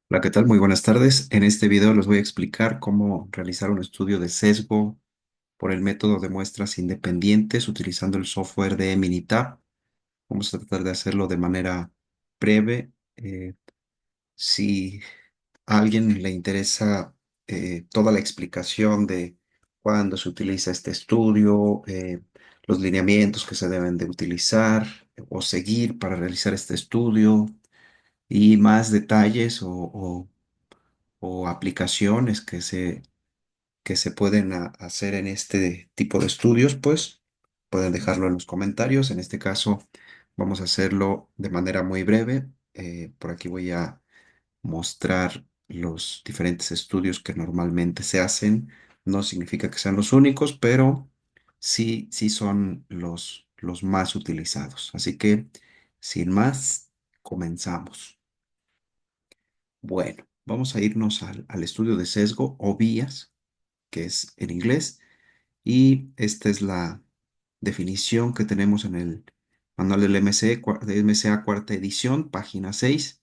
Hola, ¿qué tal? Muy buenas tardes. En este video les voy a explicar cómo realizar un estudio de sesgo por el método de muestras independientes utilizando el software de Minitab. Vamos a tratar de hacerlo de manera breve. Si a alguien le interesa toda la explicación de cuándo se utiliza este estudio, los lineamientos que se deben de utilizar o seguir para realizar este estudio y más detalles o aplicaciones que se pueden hacer en este tipo de estudios, pues pueden dejarlo en los comentarios. En este caso, vamos a hacerlo de manera muy breve. Por aquí voy a mostrar los diferentes estudios que normalmente se hacen. No significa que sean los únicos, pero sí son los más utilizados. Así que, sin más, comenzamos. Bueno, vamos a irnos al estudio de sesgo o vías, que es en inglés, y esta es la definición que tenemos en el manual del de MCA cuarta edición, página 6.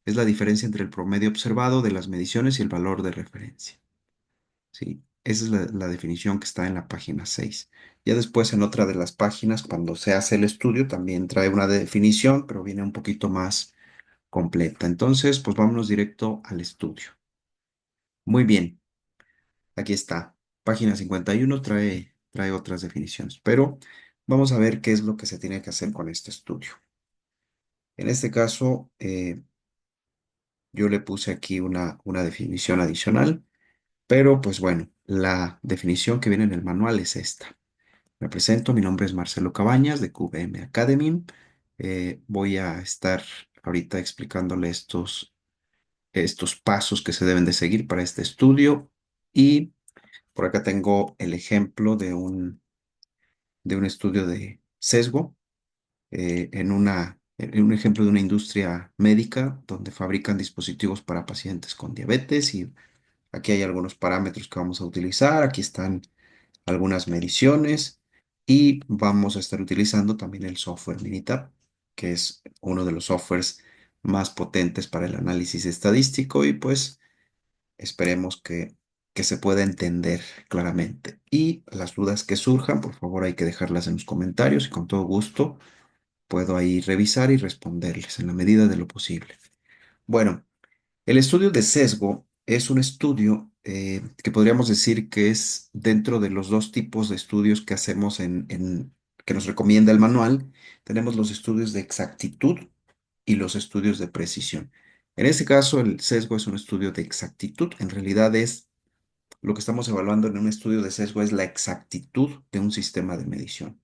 Es la diferencia entre el promedio observado de las mediciones y el valor de referencia. ¿Sí? Esa es la definición que está en la página 6. Ya después en otra de las páginas, cuando se hace el estudio, también trae una definición, pero viene un poquito más completa. Entonces, pues vámonos directo al estudio. Muy bien. Aquí está. Página 51 trae otras definiciones, pero vamos a ver qué es lo que se tiene que hacer con este estudio. En este caso, yo le puse aquí una definición adicional, pero pues bueno, la definición que viene en el manual es esta. Me presento, mi nombre es Marcelo Cabañas de QVM Academy. Voy a estar ahorita explicándole estos pasos que se deben de seguir para este estudio y por acá tengo el ejemplo de un estudio de sesgo en un ejemplo de una industria médica donde fabrican dispositivos para pacientes con diabetes y aquí hay algunos parámetros que vamos a utilizar. Aquí están algunas mediciones y vamos a estar utilizando también el software Minitab, que es uno de los softwares más potentes para el análisis estadístico y pues esperemos que se pueda entender claramente. Y las dudas que surjan, por favor, hay que dejarlas en los comentarios y con todo gusto puedo ahí revisar y responderles en la medida de lo posible. Bueno, el estudio de sesgo es un estudio que podríamos decir que es dentro de los dos tipos de estudios que hacemos que nos recomienda el manual. Tenemos los estudios de exactitud y los estudios de precisión. En este caso, el sesgo es un estudio de exactitud. En realidad es lo que estamos evaluando en un estudio de sesgo es la exactitud de un sistema de medición.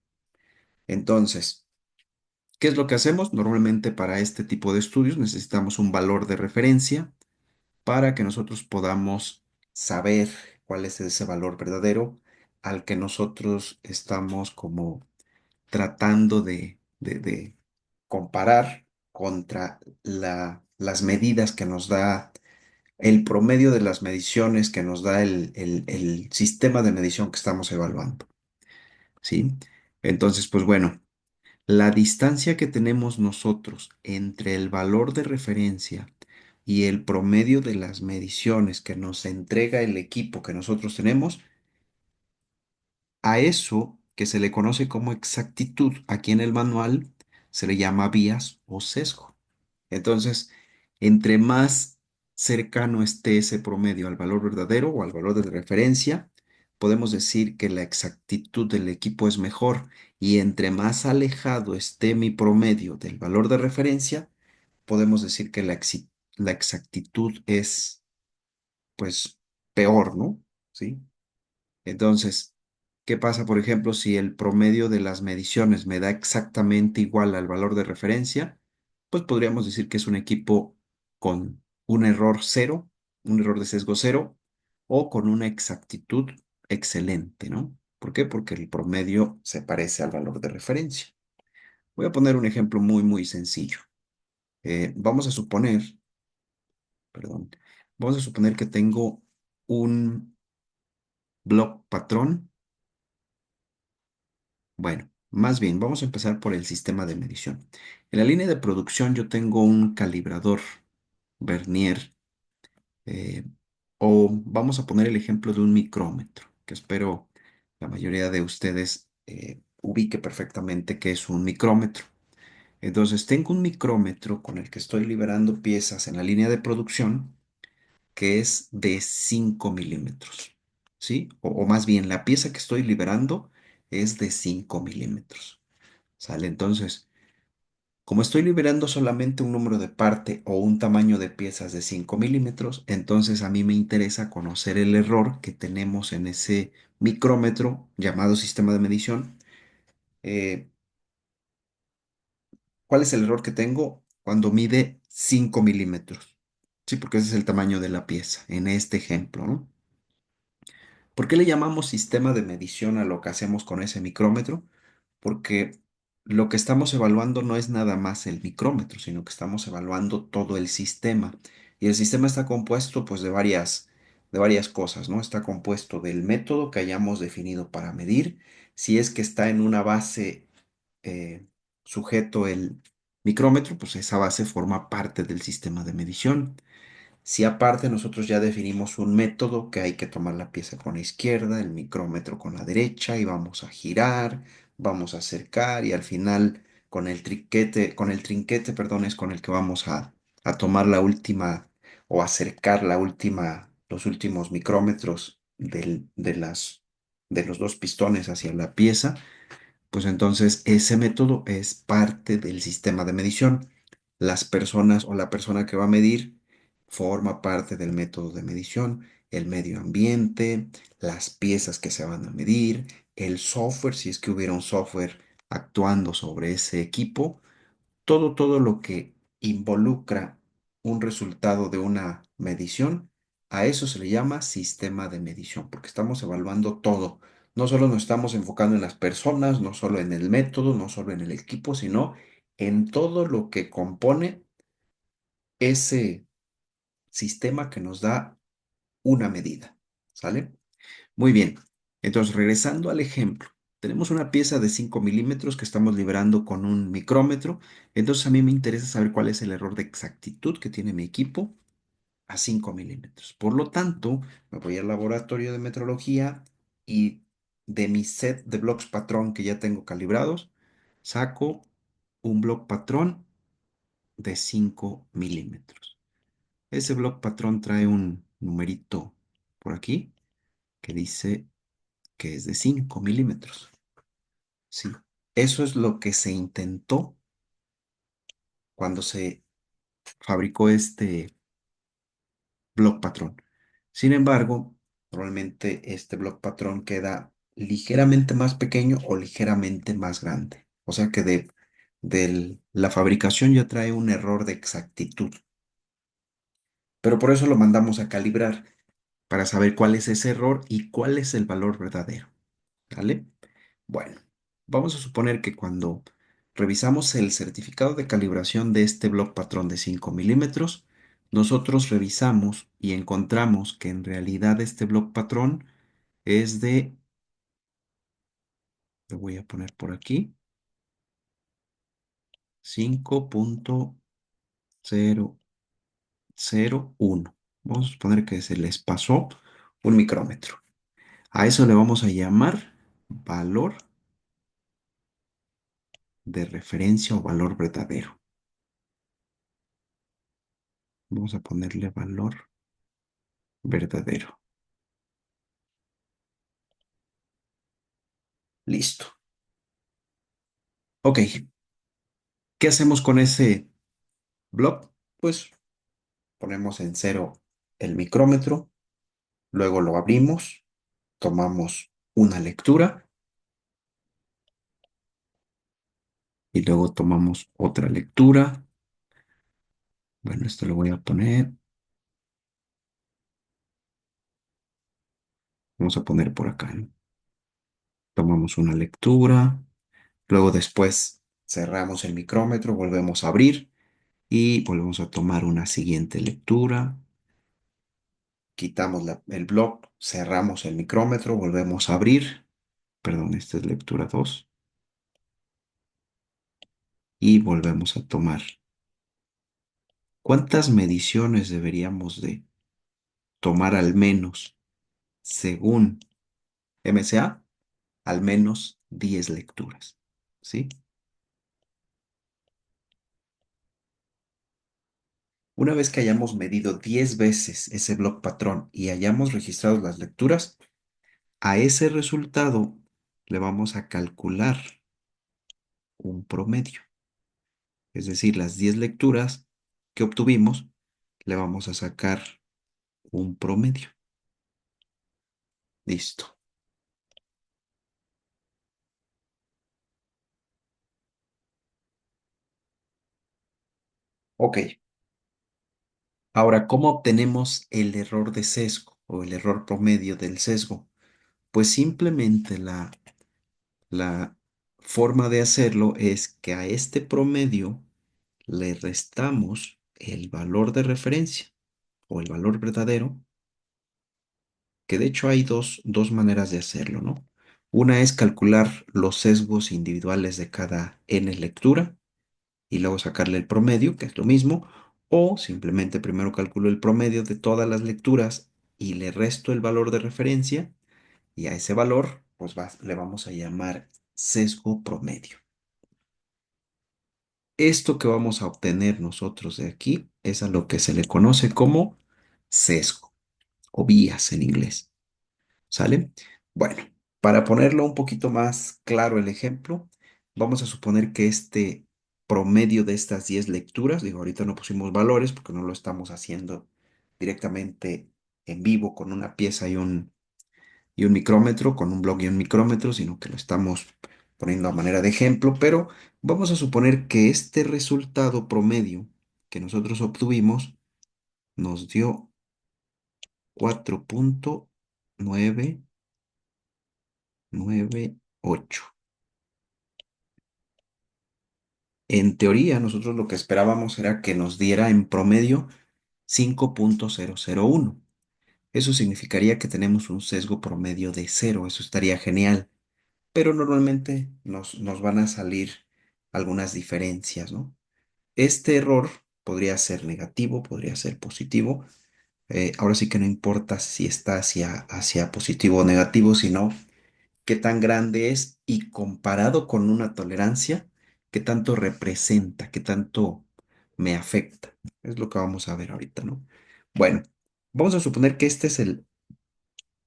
Entonces, ¿qué es lo que hacemos? Normalmente para este tipo de estudios necesitamos un valor de referencia para que nosotros podamos saber cuál es ese valor verdadero al que nosotros estamos como tratando de comparar contra las medidas que nos da el promedio de las mediciones que nos da el sistema de medición que estamos evaluando, ¿sí? Entonces, pues bueno, la distancia que tenemos nosotros entre el valor de referencia y el promedio de las mediciones que nos entrega el equipo que nosotros tenemos, a eso que se le conoce como exactitud aquí en el manual, se le llama bias o sesgo. Entonces, entre más cercano esté ese promedio al valor verdadero o al valor de referencia, podemos decir que la exactitud del equipo es mejor. Y entre más alejado esté mi promedio del valor de referencia, podemos decir que la exactitud es, pues, peor, ¿no? ¿Sí? Entonces, ¿qué pasa, por ejemplo, si el promedio de las mediciones me da exactamente igual al valor de referencia? Pues podríamos decir que es un equipo con un error cero, un error de sesgo cero, o con una exactitud excelente, ¿no? ¿Por qué? Porque el promedio se parece al valor de referencia. Voy a poner un ejemplo muy sencillo. Vamos a suponer, perdón, vamos a suponer que tengo un block patrón. Bueno, más bien, vamos a empezar por el sistema de medición. En la línea de producción yo tengo un calibrador Vernier Eh, o vamos a poner el ejemplo de un micrómetro, que espero la mayoría de ustedes ubique perfectamente qué es un micrómetro. Entonces, tengo un micrómetro con el que estoy liberando piezas en la línea de producción que es de 5 milímetros, ¿sí? O más bien, la pieza que estoy liberando es de 5 milímetros, ¿sale? Entonces, como estoy liberando solamente un número de parte o un tamaño de piezas de 5 milímetros, entonces a mí me interesa conocer el error que tenemos en ese micrómetro llamado sistema de medición. Eh, ¿Cuál es el error que tengo cuando mide 5 milímetros? Sí, porque ese es el tamaño de la pieza en este ejemplo, ¿no? ¿Por qué le llamamos sistema de medición a lo que hacemos con ese micrómetro? Porque lo que estamos evaluando no es nada más el micrómetro, sino que estamos evaluando todo el sistema. Y el sistema está compuesto pues de varias cosas, ¿no? Está compuesto del método que hayamos definido para medir, si es que está en una base eh, sujeto el micrómetro, pues esa base forma parte del sistema de medición. Si aparte nosotros ya definimos un método que hay que tomar la pieza con la izquierda, el micrómetro con la derecha y vamos a girar, vamos a acercar y al final con el trinquete, perdón, es con el que vamos a tomar la última o acercar la última, los últimos micrómetros de los dos pistones hacia la pieza, pues entonces ese método es parte del sistema de medición. Las personas o la persona que va a medir forma parte del método de medición, el medio ambiente, las piezas que se van a medir, el software, si es que hubiera un software actuando sobre ese equipo, todo lo que involucra un resultado de una medición, a eso se le llama sistema de medición, porque estamos evaluando todo. No solo nos estamos enfocando en las personas, no solo en el método, no solo en el equipo, sino en todo lo que compone ese sistema que nos da una medida. ¿Sale? Muy bien. Entonces, regresando al ejemplo, tenemos una pieza de 5 milímetros que estamos liberando con un micrómetro. Entonces, a mí me interesa saber cuál es el error de exactitud que tiene mi equipo a 5 milímetros. Por lo tanto, me voy al laboratorio de metrología y de mi set de blocks patrón que ya tengo calibrados, saco un block patrón de 5 milímetros. Ese block patrón trae un numerito por aquí que dice que es de 5 milímetros. Sí, eso es lo que se intentó cuando se fabricó este block patrón. Sin embargo, normalmente este block patrón queda ligeramente más pequeño o ligeramente más grande. O sea que de la fabricación ya trae un error de exactitud. Pero por eso lo mandamos a calibrar para saber cuál es ese error y cuál es el valor verdadero. ¿Vale? Bueno, vamos a suponer que cuando revisamos el certificado de calibración de este block patrón de 5 milímetros, nosotros revisamos y encontramos que en realidad este block patrón es de, lo voy a poner por aquí, 5,001. Vamos a suponer que se les pasó un micrómetro. A eso le vamos a llamar valor de referencia o valor verdadero. Vamos a ponerle valor verdadero. Listo. Ok, ¿qué hacemos con ese block? Pues ponemos en cero el micrómetro, luego lo abrimos, tomamos una lectura y luego tomamos otra lectura. Bueno, esto lo voy a poner, vamos a poner por acá, ¿no? Tomamos una lectura, luego después cerramos el micrómetro, volvemos a abrir y volvemos a tomar una siguiente lectura. Quitamos el block, cerramos el micrómetro, volvemos a abrir. Perdón, esta es lectura 2 y volvemos a tomar. ¿Cuántas mediciones deberíamos de tomar al menos, según MCA, al menos 10 lecturas. ¿Sí? Una vez que hayamos medido 10 veces ese block patrón y hayamos registrado las lecturas, a ese resultado le vamos a calcular un promedio. Es decir, las 10 lecturas que obtuvimos, le vamos a sacar un promedio. Listo. Ok. Ahora, ¿cómo obtenemos el error de sesgo o el error promedio del sesgo? Pues simplemente la forma de hacerlo es que a este promedio le restamos el valor de referencia o el valor verdadero, que de hecho hay dos maneras de hacerlo, ¿no? Una es calcular los sesgos individuales de cada n lectura y luego sacarle el promedio, que es lo mismo, o simplemente primero calculo el promedio de todas las lecturas y le resto el valor de referencia y a ese valor pues le vamos a llamar sesgo promedio. Esto que vamos a obtener nosotros de aquí es a lo que se le conoce como sesgo o vías en inglés. ¿Sale? Bueno, para ponerlo un poquito más claro el ejemplo, vamos a suponer que este promedio de estas 10 lecturas, digo, ahorita no pusimos valores porque no lo estamos haciendo directamente en vivo con una pieza y un micrómetro, con un blog y un micrómetro, sino que lo estamos poniendo a manera de ejemplo, pero vamos a suponer que este resultado promedio que nosotros obtuvimos nos dio 4,998. En teoría, nosotros lo que esperábamos era que nos diera en promedio 5,001. Eso significaría que tenemos un sesgo promedio de cero. Eso estaría genial. Pero normalmente nos van a salir algunas diferencias, ¿no? Este error podría ser negativo, podría ser positivo. Ahora sí que no importa si está hacia positivo o negativo, sino qué tan grande es y comparado con una tolerancia, qué tanto representa, qué tanto me afecta. Es lo que vamos a ver ahorita, ¿no? Bueno, vamos a suponer que este es el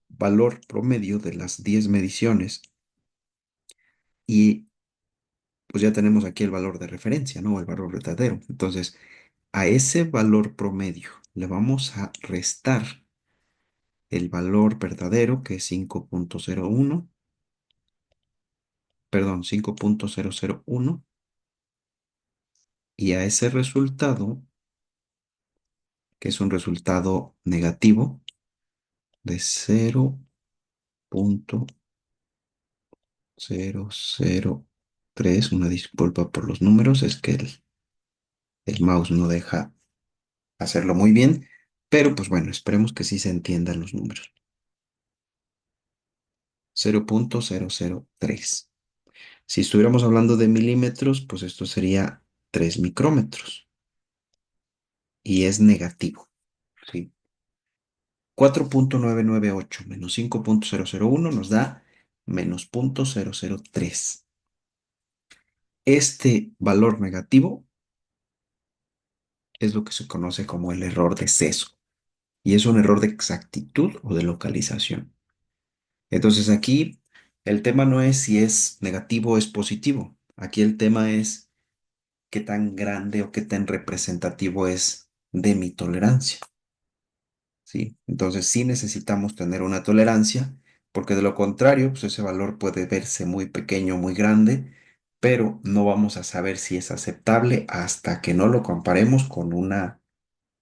valor promedio de las 10 mediciones y pues ya tenemos aquí el valor de referencia, ¿no? El valor verdadero. Entonces, a ese valor promedio le vamos a restar el valor verdadero, que es 5,001, perdón, 5,001, y a ese resultado, que es un resultado negativo de 0,003, una disculpa por los números, es que el mouse no deja hacerlo muy bien, pero pues bueno, esperemos que sí se entiendan los números. 0,003. Si estuviéramos hablando de milímetros, pues esto sería 3 micrómetros y es negativo, ¿sí? 4,998 menos 5,001 nos da -0,003. Este valor negativo es lo que se conoce como el error de sesgo y es un error de exactitud o de localización. Entonces aquí el tema no es si es negativo o es positivo. Aquí el tema es qué tan grande o qué tan representativo es de mi tolerancia. ¿Sí? Entonces sí necesitamos tener una tolerancia, porque de lo contrario, pues ese valor puede verse muy pequeño, muy grande, pero no vamos a saber si es aceptable hasta que no lo comparemos con una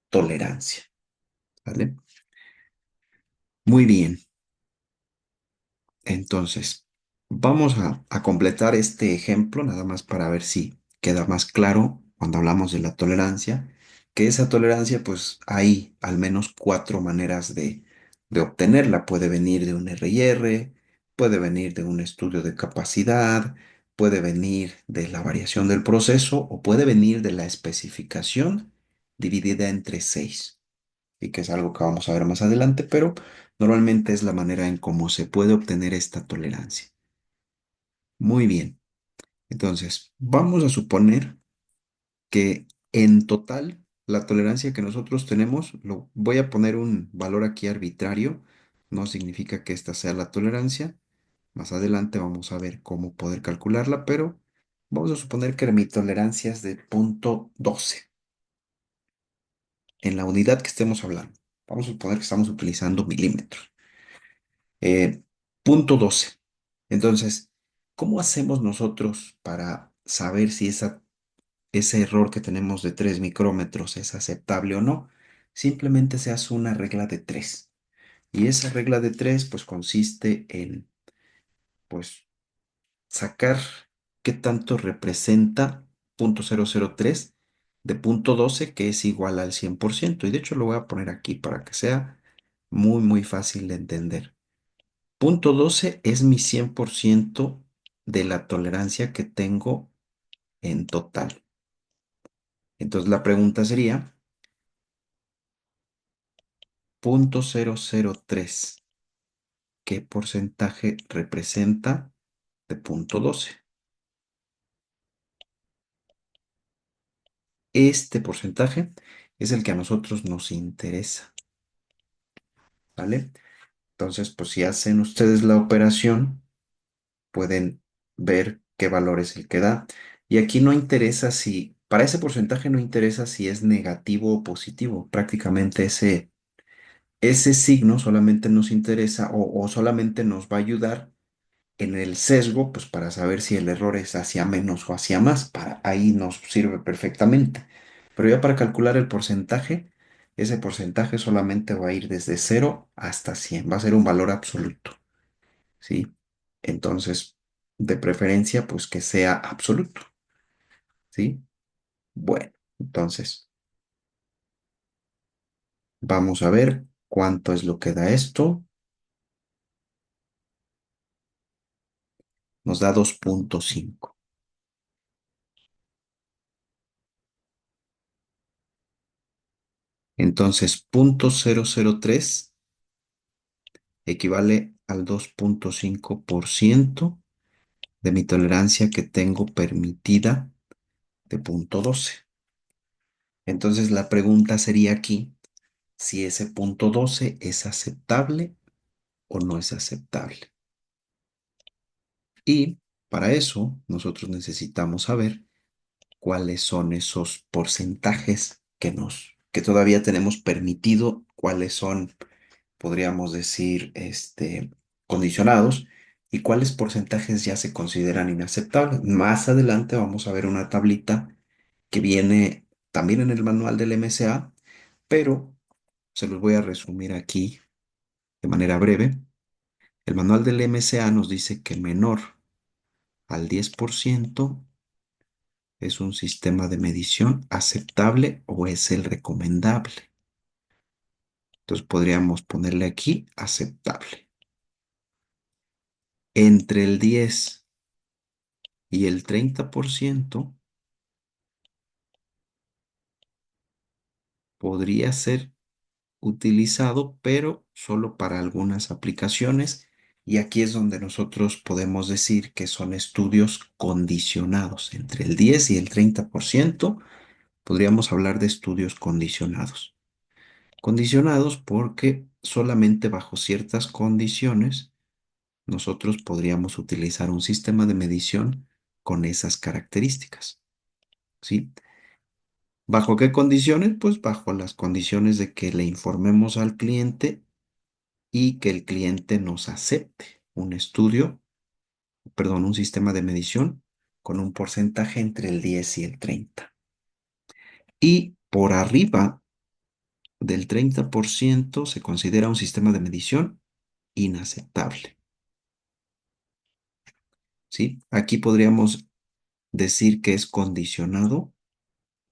tolerancia. ¿Vale? Muy bien. Entonces, vamos a completar este ejemplo, nada más para ver si queda más claro cuando hablamos de la tolerancia, que esa tolerancia, pues hay al menos cuatro maneras de obtenerla. Puede venir de un RIR, puede venir de un estudio de capacidad, puede venir de la variación del proceso o puede venir de la especificación dividida entre 6. y que es algo que vamos a ver más adelante, pero normalmente es la manera en cómo se puede obtener esta tolerancia. Muy bien, entonces vamos a suponer que en total la tolerancia que nosotros tenemos, lo voy a poner un valor aquí arbitrario, no significa que esta sea la tolerancia. Más adelante vamos a ver cómo poder calcularla, pero vamos a suponer que mi tolerancia es de 0,12 en la unidad que estemos hablando. Vamos a suponer que estamos utilizando milímetros. Eh, 0,12. Entonces, ¿cómo hacemos nosotros para saber si ese error que tenemos de 3 micrómetros es aceptable o no? Simplemente se hace una regla de 3. Y esa regla de 3 pues consiste en, pues, sacar qué tanto representa 0,003 de 0,12, que es igual al 100%. Y de hecho lo voy a poner aquí para que sea muy, muy fácil de entender. 0,12 es mi 100% de la tolerancia que tengo en total. Entonces la pregunta sería 0,003. ¿Qué porcentaje representa de 0,12? Este porcentaje es el que a nosotros nos interesa, ¿vale? Entonces, pues si hacen ustedes la operación, pueden ver qué valor es el que da. Y aquí no interesa si, para ese porcentaje no interesa si es negativo o positivo. Prácticamente ese signo solamente nos interesa o solamente nos va a ayudar en el sesgo, pues para saber si el error es hacia menos o hacia más. Para ahí nos sirve perfectamente. Pero ya para calcular el porcentaje, ese porcentaje solamente va a ir desde 0 hasta 100. Va a ser un valor absoluto, ¿sí? Entonces, de preferencia, pues que sea absoluto, ¿sí? Bueno, entonces, vamos a ver cuánto es lo que da esto. Nos da 2,5. Entonces, 0,003 equivale al 2,5% de mi tolerancia que tengo permitida de 0,12. Entonces, la pregunta sería aquí si ese 0,12 es aceptable o no es aceptable. Y para eso nosotros necesitamos saber cuáles son esos porcentajes que todavía tenemos permitido, cuáles son, podríamos decir, condicionados, y cuáles porcentajes ya se consideran inaceptables. Más adelante vamos a ver una tablita que viene también en el manual del MCA, pero se los voy a resumir aquí de manera breve. El manual del MCA nos dice que menor al 10% es un sistema de medición aceptable o es el recomendable. Entonces podríamos ponerle aquí aceptable. Entre el 10 y el 30% podría ser utilizado, pero solo para algunas aplicaciones. Y aquí es donde nosotros podemos decir que son estudios condicionados. Entre el 10 y el 30% podríamos hablar de estudios condicionados. Condicionados porque solamente bajo ciertas condiciones nosotros podríamos utilizar un sistema de medición con esas características, ¿sí? ¿Bajo qué condiciones? Pues bajo las condiciones de que le informemos al cliente y que el cliente nos acepte un estudio, perdón, un sistema de medición con un porcentaje entre el 10 y el 30. Y por arriba del 30% se considera un sistema de medición inaceptable, ¿sí? Aquí podríamos decir que es condicionado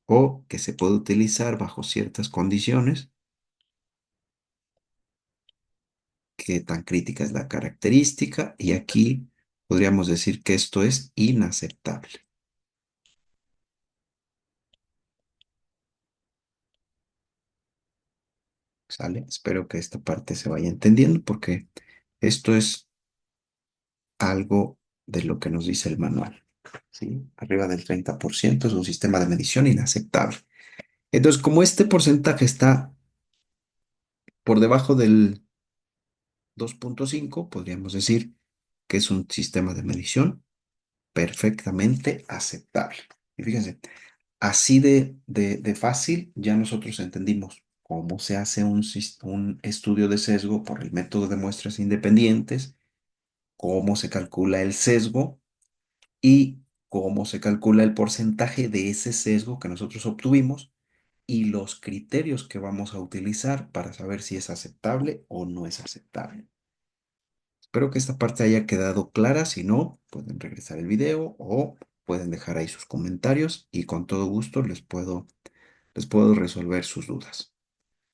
o que se puede utilizar bajo ciertas condiciones. Qué tan crítica es la característica, y aquí podríamos decir que esto es inaceptable. ¿Sale? Espero que esta parte se vaya entendiendo porque esto es algo de lo que nos dice el manual. ¿Sí? Arriba del 30% es un sistema de medición inaceptable. Entonces, como este porcentaje está por debajo del 2,5, podríamos decir que es un sistema de medición perfectamente aceptable. Y fíjense, así de fácil ya nosotros entendimos cómo se hace un estudio de sesgo por el método de muestras independientes, cómo se calcula el sesgo y cómo se calcula el porcentaje de ese sesgo que nosotros obtuvimos y los criterios que vamos a utilizar para saber si es aceptable o no es aceptable. Espero que esta parte haya quedado clara. Si no, pueden regresar el video o pueden dejar ahí sus comentarios y con todo gusto les puedo resolver sus dudas.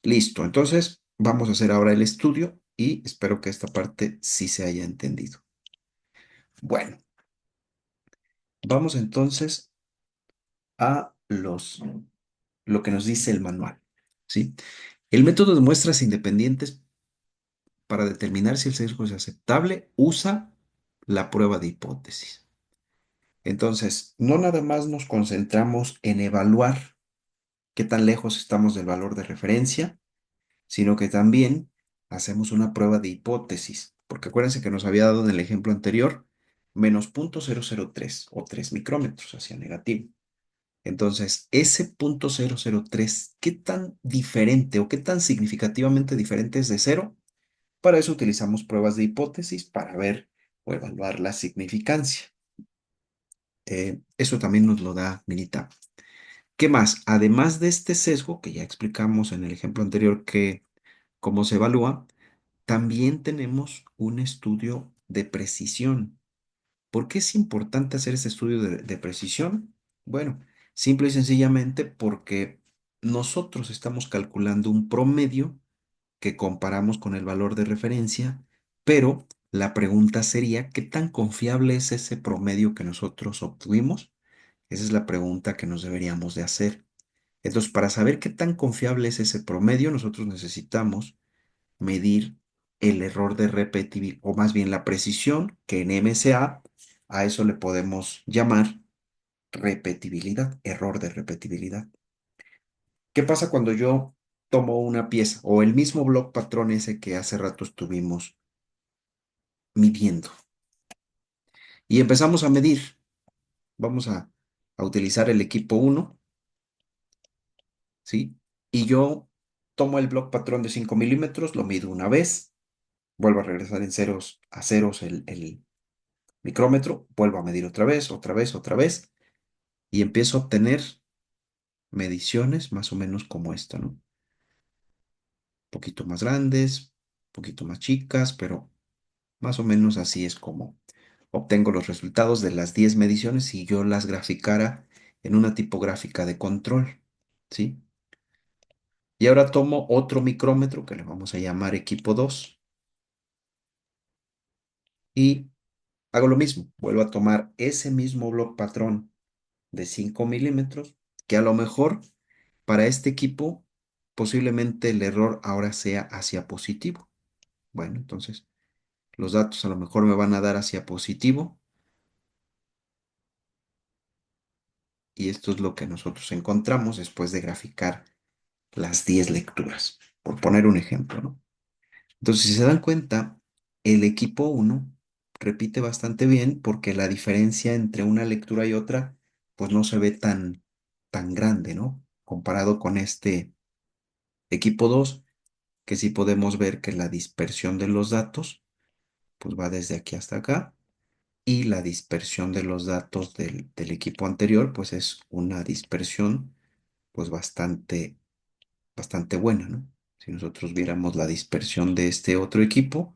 Listo, entonces vamos a hacer ahora el estudio y espero que esta parte sí se haya entendido. Bueno, vamos entonces a lo que nos dice el manual, ¿sí? El método de muestras independientes para determinar si el sesgo es aceptable usa la prueba de hipótesis. Entonces, no nada más nos concentramos en evaluar qué tan lejos estamos del valor de referencia, sino que también hacemos una prueba de hipótesis, porque acuérdense que nos había dado en el ejemplo anterior menos 0,003 o 3 micrómetros hacia negativo. Entonces, ese 0,003, ¿qué tan diferente o qué tan significativamente diferente es de cero? Para eso utilizamos pruebas de hipótesis para ver o evaluar la significancia. Eso también nos lo da Minitab. ¿Qué más? Además de este sesgo que ya explicamos en el ejemplo anterior que cómo se evalúa, también tenemos un estudio de precisión. ¿Por qué es importante hacer este estudio de precisión? Bueno, simple y sencillamente porque nosotros estamos calculando un promedio que comparamos con el valor de referencia, pero la pregunta sería, ¿qué tan confiable es ese promedio que nosotros obtuvimos? Esa es la pregunta que nos deberíamos de hacer. Entonces, para saber qué tan confiable es ese promedio, nosotros necesitamos medir el error de repetibilidad, o más bien la precisión, que en MSA a eso le podemos llamar repetibilidad, error de repetibilidad. ¿Qué pasa cuando yo tomo una pieza o el mismo block patrón ese que hace rato estuvimos midiendo y empezamos a medir? Vamos a utilizar el equipo 1, ¿sí? Y yo tomo el block patrón de 5 milímetros, lo mido una vez, vuelvo a regresar en ceros a ceros el micrómetro, vuelvo a medir otra vez, otra vez, otra vez, y empiezo a obtener mediciones más o menos como esta, ¿no? Un poquito más grandes, un poquito más chicas, pero más o menos así es como obtengo los resultados de las 10 mediciones si yo las graficara en una tipográfica de control, ¿sí? Y ahora tomo otro micrómetro que le vamos a llamar equipo 2 y hago lo mismo, vuelvo a tomar ese mismo block patrón de 5 milímetros, que a lo mejor para este equipo posiblemente el error ahora sea hacia positivo. Bueno, entonces los datos a lo mejor me van a dar hacia positivo y esto es lo que nosotros encontramos después de graficar las 10 lecturas, por poner un ejemplo, ¿no? Entonces, si se dan cuenta, el equipo 1 repite bastante bien porque la diferencia entre una lectura y otra pues no se ve tan grande, ¿no? Comparado con este equipo 2, que sí podemos ver que la dispersión de los datos pues va desde aquí hasta acá y la dispersión de los datos del equipo anterior pues es una dispersión pues bastante buena, ¿no? Si nosotros viéramos la dispersión de este otro equipo,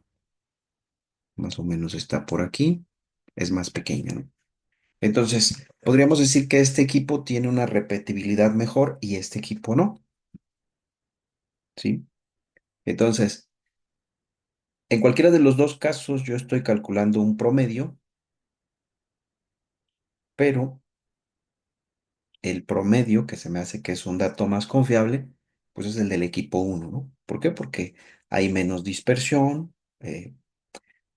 más o menos está por aquí, es más pequeña, ¿no? Entonces, podríamos decir que este equipo tiene una repetibilidad mejor y este equipo no, ¿sí? Entonces, en cualquiera de los dos casos yo estoy calculando un promedio, pero el promedio, que se me hace que es un dato más confiable, pues es el del equipo uno, ¿no? ¿Por qué? Porque hay menos dispersión,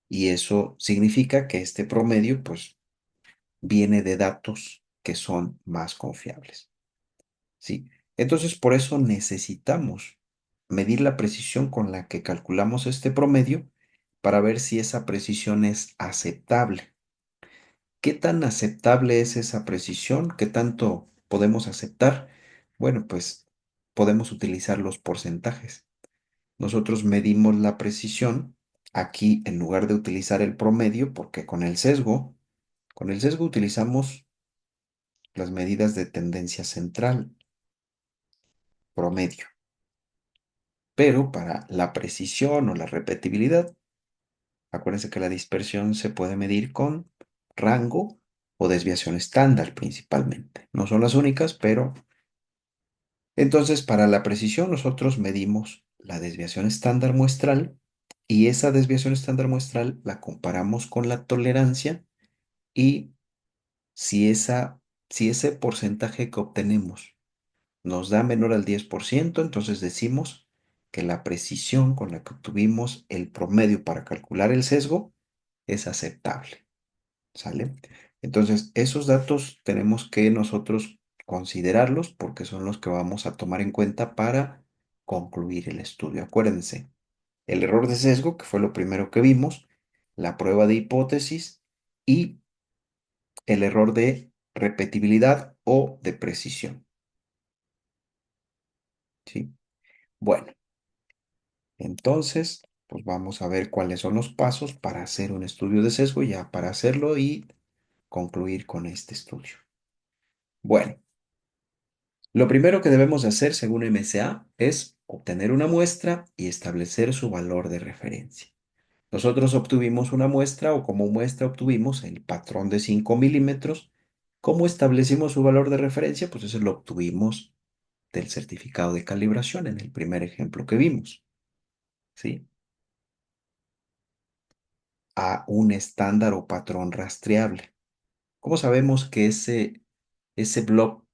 y eso significa que este promedio, pues, viene de datos que son más confiables, ¿sí? Entonces, por eso necesitamos medir la precisión con la que calculamos este promedio para ver si esa precisión es aceptable. ¿Qué tan aceptable es esa precisión? ¿Qué tanto podemos aceptar? Bueno, pues podemos utilizar los porcentajes. Nosotros medimos la precisión aquí en lugar de utilizar el promedio, porque con el sesgo utilizamos las medidas de tendencia central, promedio. Pero para la precisión o la repetibilidad, acuérdense que la dispersión se puede medir con rango o desviación estándar principalmente. No son las únicas, pero entonces para la precisión nosotros medimos la desviación estándar muestral y esa desviación estándar muestral la comparamos con la tolerancia y si si ese porcentaje que obtenemos nos da menor al 10%, entonces decimos que la precisión con la que obtuvimos el promedio para calcular el sesgo es aceptable, ¿sale? Entonces, esos datos tenemos que nosotros considerarlos porque son los que vamos a tomar en cuenta para concluir el estudio. Acuérdense, el error de sesgo, que fue lo primero que vimos, la prueba de hipótesis y el error de repetibilidad o de precisión, ¿sí? Bueno. Entonces, pues vamos a ver cuáles son los pasos para hacer un estudio de sesgo, ya para hacerlo y concluir con este estudio. Bueno, lo primero que debemos de hacer según MSA es obtener una muestra y establecer su valor de referencia. Nosotros obtuvimos una muestra o como muestra obtuvimos el patrón de 5 milímetros. ¿Cómo establecimos su valor de referencia? Pues eso lo obtuvimos del certificado de calibración en el primer ejemplo que vimos, ¿sí? A un estándar o patrón rastreable. ¿Cómo sabemos que ese block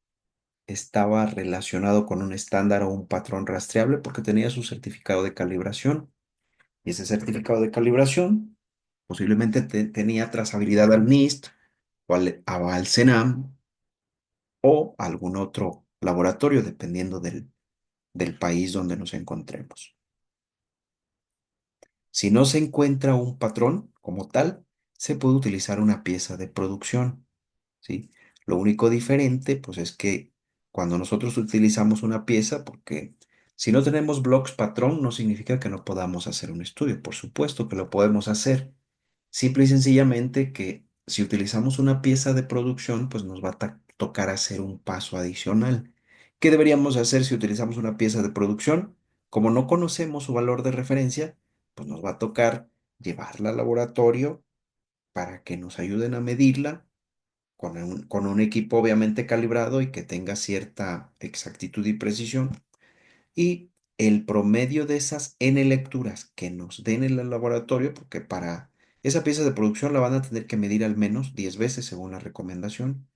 estaba relacionado con un estándar o un patrón rastreable? Porque tenía su certificado de calibración. Y ese certificado de calibración posiblemente tenía trazabilidad al NIST al CENAM o algún otro laboratorio, dependiendo del país donde nos encontremos. Si no se encuentra un patrón como tal, se puede utilizar una pieza de producción, ¿sí? Lo único diferente, pues es que cuando nosotros utilizamos una pieza, porque si no tenemos blocks patrón, no significa que no podamos hacer un estudio. Por supuesto que lo podemos hacer. Simple y sencillamente que si utilizamos una pieza de producción, pues nos va a tocar hacer un paso adicional. ¿Qué deberíamos hacer si utilizamos una pieza de producción? Como no conocemos su valor de referencia, pues nos va a tocar llevarla al laboratorio para que nos ayuden a medirla con un equipo obviamente calibrado y que tenga cierta exactitud y precisión. Y el promedio de esas N lecturas que nos den en el laboratorio, porque para esa pieza de producción la van a tener que medir al menos 10 veces según la recomendación.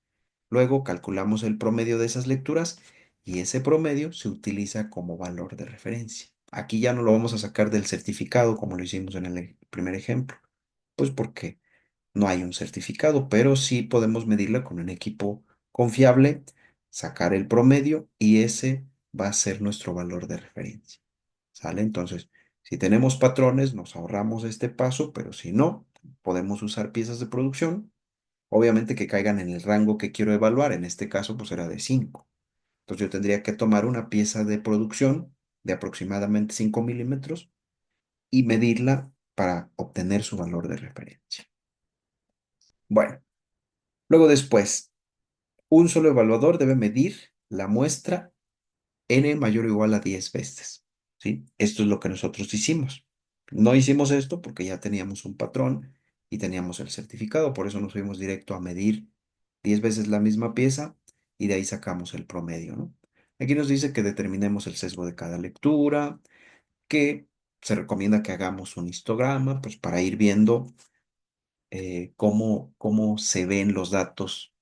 Luego calculamos el promedio de esas lecturas y ese promedio se utiliza como valor de referencia. Aquí ya no lo vamos a sacar del certificado como lo hicimos en el primer ejemplo, pues porque no hay un certificado, pero sí podemos medirla con un equipo confiable, sacar el promedio y ese va a ser nuestro valor de referencia. ¿Sale? Entonces, si tenemos patrones, nos ahorramos este paso, pero si no, podemos usar piezas de producción, obviamente que caigan en el rango que quiero evaluar. En este caso, pues era de 5. Entonces, yo tendría que tomar una pieza de producción de aproximadamente 5 milímetros y medirla para obtener su valor de referencia. Bueno, luego después, un solo evaluador debe medir la muestra n mayor o igual a 10 veces, ¿sí? Esto es lo que nosotros hicimos. No hicimos esto porque ya teníamos un patrón y teníamos el certificado, por eso nos fuimos directo a medir 10 veces la misma pieza y de ahí sacamos el promedio, ¿no? Aquí nos dice que determinemos el sesgo de cada lectura, que se recomienda que hagamos un histograma, pues para ir viendo cómo se ven los datos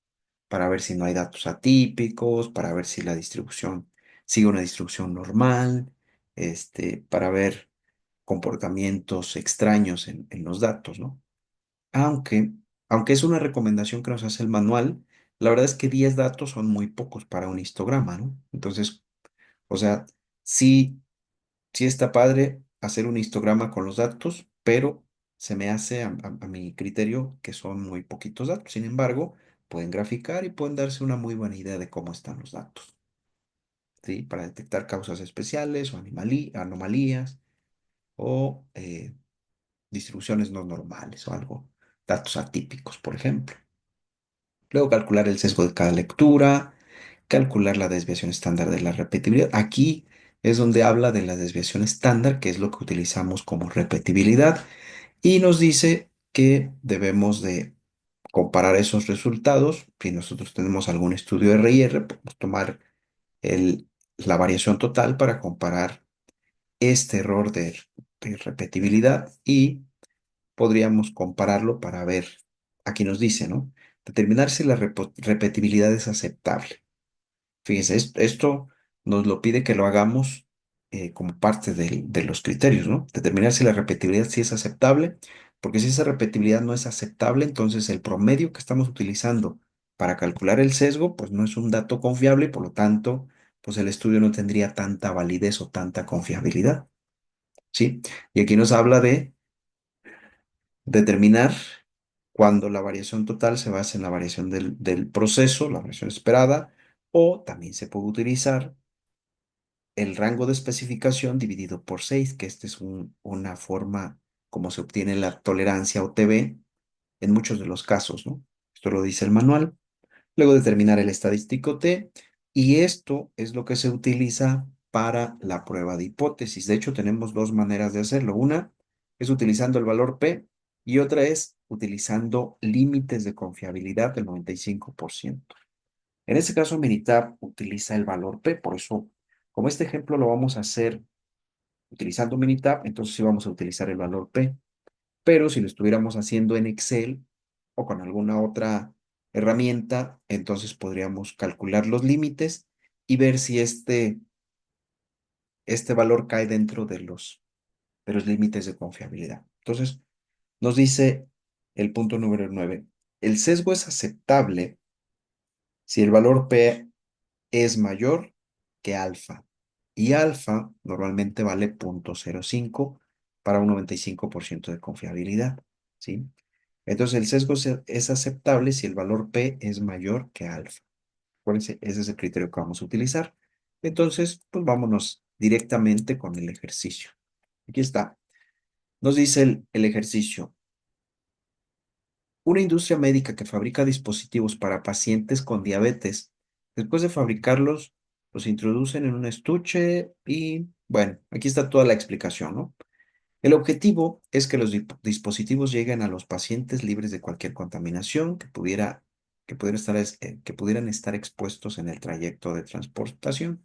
para ver si no hay datos atípicos, para ver si la distribución sigue una distribución normal, para ver comportamientos extraños en los datos, ¿no? Aunque, aunque es una recomendación que nos hace el manual, la verdad es que 10 datos son muy pocos para un histograma, ¿no? Entonces, o sea, sí, sí está padre hacer un histograma con los datos, pero se me hace a mi criterio que son muy poquitos datos. Sin embargo, pueden graficar y pueden darse una muy buena idea de cómo están los datos, ¿sí? Para detectar causas especiales o anomalías o distribuciones no normales o algo, datos atípicos, por ejemplo. Luego calcular el sesgo de cada lectura, calcular la desviación estándar de la repetibilidad. Aquí es donde habla de la desviación estándar, que es lo que utilizamos como repetibilidad, y nos dice que debemos de comparar esos resultados. Si nosotros tenemos algún estudio R&R, podemos tomar el- la variación total para comparar este error de repetibilidad y podríamos compararlo para ver, aquí nos dice, ¿no? Determinar si la repetibilidad es aceptable. Fíjense, esto nos lo pide que lo hagamos como parte de los criterios, ¿no? Determinar si la repetibilidad sí es aceptable, porque si esa repetibilidad no es aceptable, entonces el promedio que estamos utilizando para calcular el sesgo, pues no es un dato confiable y por lo tanto, pues el estudio no tendría tanta validez o tanta confiabilidad, ¿sí? Y aquí nos habla de determinar cuando la variación total se basa en la variación del proceso, la variación esperada, o también se puede utilizar el rango de especificación dividido por 6, que esta es una forma como se obtiene la tolerancia o TB en muchos de los casos, ¿no? Esto lo dice el manual. Luego determinar el estadístico T, y esto es lo que se utiliza para la prueba de hipótesis. De hecho, tenemos dos maneras de hacerlo. Una es utilizando el valor P y otra es utilizando límites de confiabilidad del 95%. En este caso, Minitab utiliza el valor P, por eso, como este ejemplo lo vamos a hacer utilizando Minitab, entonces sí vamos a utilizar el valor P. Pero si lo estuviéramos haciendo en Excel o con alguna otra herramienta, entonces podríamos calcular los límites y ver si este valor cae dentro de los límites de confiabilidad. Entonces, nos dice el punto número 9: el sesgo es aceptable si el valor P es mayor que alfa. Y alfa normalmente vale 0,05 para un 95% de confiabilidad, ¿sí? Entonces el sesgo es aceptable si el valor P es mayor que alfa. Acuérdense, ese es el criterio que vamos a utilizar. Entonces, pues vámonos directamente con el ejercicio. Aquí está. Nos dice el ejercicio. Una industria médica que fabrica dispositivos para pacientes con diabetes, después de fabricarlos, los introducen en un estuche y, bueno, aquí está toda la explicación, ¿no? El objetivo es que los dispositivos lleguen a los pacientes libres de cualquier contaminación que pudieran estar expuestos en el trayecto de transportación.